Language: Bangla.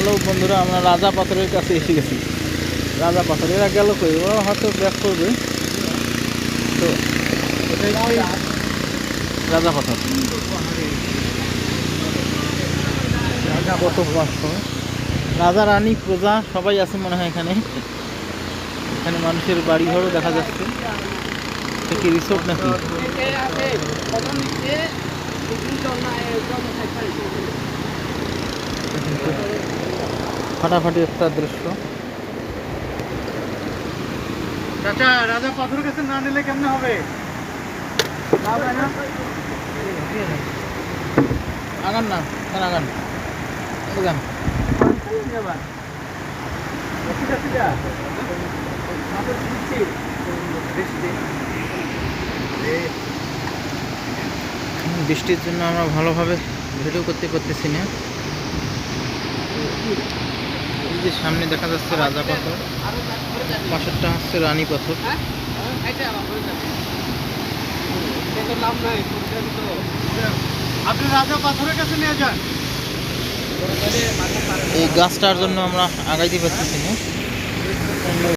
হ্যালো বন্ধুরা, আমরা রাজা পাথরের কাছে এসে গেছি। রাজা পাথর এরা গেল কই, ওরা হয়তো ব্যাক করবে। তো এটাই কি রাজা পাথর? কত পাঁচশো রাজা রানী প্রজা সবাই আছে মনে হয় এখানে। এখানে মানুষের বাড়ি ঘরও দেখা যাচ্ছে। এটা কি রিসোর্ট নাকি? ফাটাফাটি একটা দৃশ্য। চাচা, রাজা পাথর কাছে না নিলে কেমনে হবে? আগান না, আগান আগান। বৃষ্টির জন্য আমরা ভালোভাবে ভিডিও করতে পারতেছি না। এই যে সামনে দেখা যাচ্ছে রাজা পাথর, পাশেরটা হচ্ছে রানী পাথর। আপনি রাজা পাথরের কাছে নিয়ে যান। এই গাছটার জন্য আমরা আগাইতে পারতেছি না।